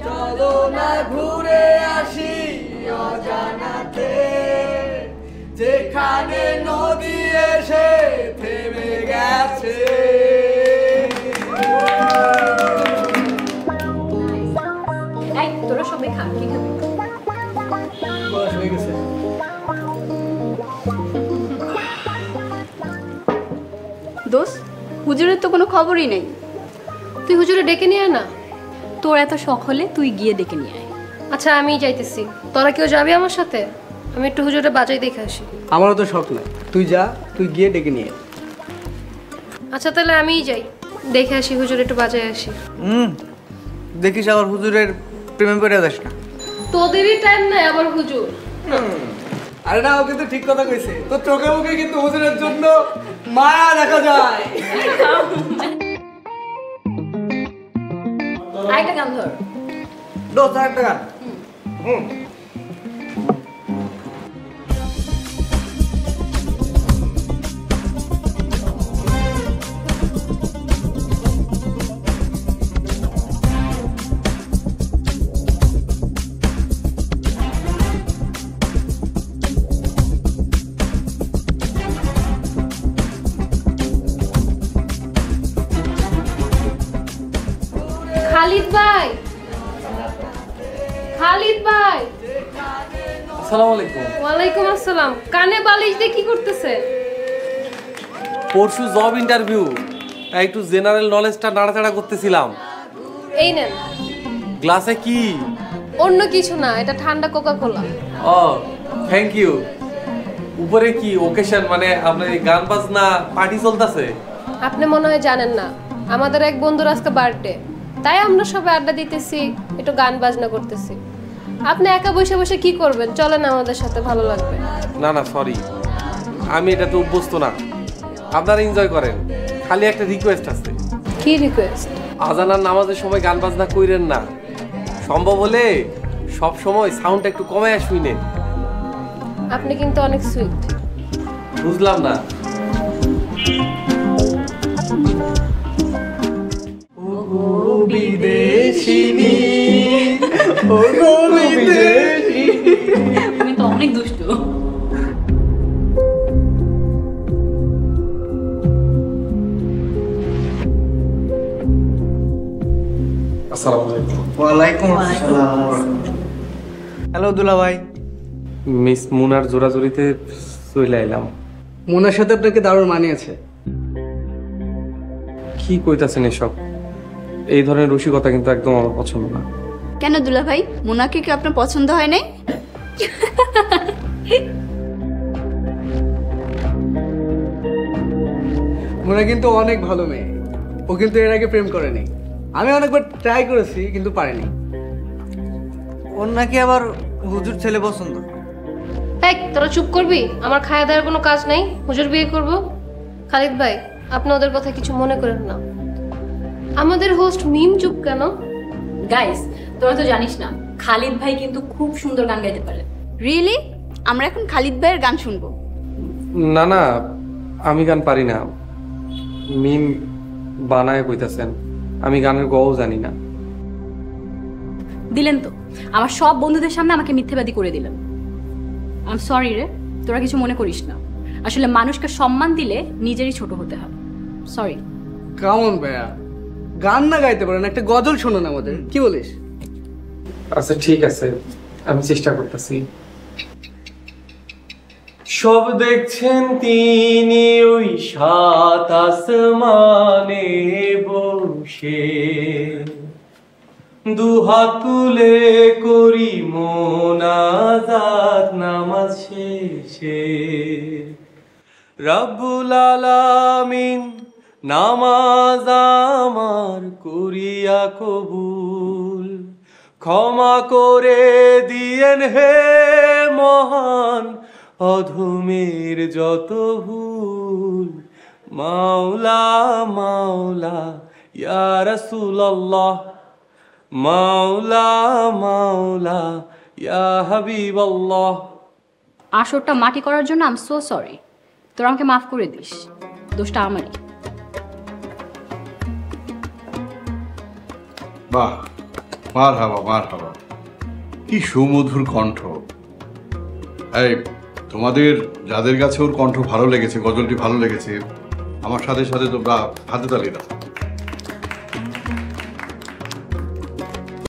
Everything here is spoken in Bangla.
চলো না ঘুরে আসি অজানাতে, যেখানে নদী এসে থেমে গেছে। এই তোরা সবাই খা, কি খাবি? বস হয়ে গেছে। দোস্ত, হুজুরের তো কোনো খবরই নেই। তুই হুজুরে ডেকে নিয়ে আয় না। তোর এত শখ হলে তুই গিয়ে ডেকে নিয়ে আয়। আচ্ছা আমি যাইতেছি, তোরা কেউ যাবি আমার সাথে? আমি একটু হুজুরে বাজাই দেখে আসি। আমারও তো শখ নাই, তুই যা, তুই গিয়ে ডেকে নিয়ে। আচ্ছা তাহলে আমিই যাই, দেখে আসি হুজুর, একটু বাজায় আসি। দেখিস আবার হুজুরের প্রেমে পড়ে যাস না। তোদেরই টাইম নাই আবার হুজুর। আরে না, ও কিন্তু ঠিক কথা কইছে, তোর চোখে মুখে কিন্তু হুজুরের জন্য মায়া দেখা যায়। আরেকটা গান ধর। দোস্ত একটা গান। খালিদ ভাই, খালিদ ভাই। আসসালামু আলাইকুম। ওয়ালাইকুম আসসালাম। কানে বালিশ দিয়ে কি করতেছে? পরশু জব ইন্টারভিউ, তাই একটু জেনারেল নলেজটা নাড়াচাড়া করতেছিলাম। এই নেন। গ্লাসে কি? অন্য কিছু না, এটা ঠান্ডা কোকা কোলা। ও থ্যাংক ইউ। উপরে কি ওকেশন, মানে আপনার এই গান বাজনা পার্টি চলতেছে? আপনি মনে হয় জানেন না, আমাদের এক বন্ধুর আজকে বার্থডে, তাই আমরা সবাই আড্ডা দিতেছি, একটু গান বাজনা করতেছি। আপনি একা বসে বসে কি করবেন? চলেন আমাদের সাথে, ভালো লাগবে। না না সরি, আমি এটাতে অভ্যস্ত না। আপনারা এনজয় করেন, খালি একটা রিকোয়েস্ট আছে। কি রিকোয়েস্ট? আজান আর নামাজের সময় গান বাজনা কইরেন না, সম্ভব হলে সব সময় সাউন্ডটা একটু কমায় শুনেন। আপনি কিন্তু অনেক সুইট। বুঝলাম না। বিদেশিনী, ও গো বিদেশিনী। তুমি তো অনেক দুষ্ট। আসসালামু আলাইকুম। ওয়ালাইকুম আসসালাম। হ্যালো দুলা ভাই। মিস মুনার জোরাজুরিতে চলে এলাম। মোনার সাথে আপনাকে দারুণ মানিয়েছে। কি কইতাছেন এসব? এই ধরনের রসিকতা কিন্তু একদম আমার পছন্দ না। কেন দুলা ভাই, মোনাকে কি আপনার পছন্দ হয় নাই? মোনা কিন্তু অনেক ভালো মেয়ে, ও কিন্তু এর আগে প্রেম করেনি। আমি অনেকবার ট্রাই করেছি কিন্তু পারিনি। ওর নাকি আবার হুজুর ছেলে পছন্দ। এই তোরা চুপ করবি? আমার খাওয়া দাওয়ার কোনো কাজ নাই, হুজুর বিয়ে করব। খালিদ ভাই, আপনি ওদের কথা কিছু মনে করেন না। আমাদের হোস্ট মিম চুপ কেন? গাইস, তোরা তো জানিস না, খালিদ ভাই কিন্তু খুব সুন্দর গান গাইতে পারে। রিয়েলি? আমরা এখন খালিদ ভাইয়ের গান শুনবো? না না, আমি গান পারি না। মিম বানায় কইতাছেন, আমি গানের গও জানি না। দিলেন তো, আমার সব বন্ধুদের সামনে আমাকে মিথ্যেবাদী করে দিলেন। আই এম সরি রে, তোরা কিছু মনে করিস না। আসলে মানুষকে সম্মান দিলে নিজেরই ছোট হতে হয়। সরি। কেমন ভাইয়া, গান না গাইতে পারেন, একটা গজল শোনান আমাদের, কি বলিস? আচ্ছা ঠিক আছে, আমি চেষ্টা করতেছি। সব দেখছেন তিনি ওই সাত আসমানে বসে, দুহাত তুলে করি মোনাজাত নামাজ শেষে। রব্বুল আলামিন নামাজ আমার করিয়া কবুল, ক্ষমা করে দিয়েন হে মহান অধমের যত ভুল। মাওলা মাওলা ইয়া রাসূলুল্লাহ, মাওলা মাওলা ইয়া হাবিবাল্লাহ। আসরটা মাটি করার জন্য আই এম সো সরি। তোরা আমাকে মাফ করে দিস, দোষটা আমারই। বাহ, মারহাবা। কি সুমধুর কণ্ঠ। এই তোমাদের যাদের কাছে ওর কণ্ঠ ভালো লেগেছে, গজলটি ভালো লেগেছে, আমার সাথে সাথে তোমরা হাতে তালি দাও।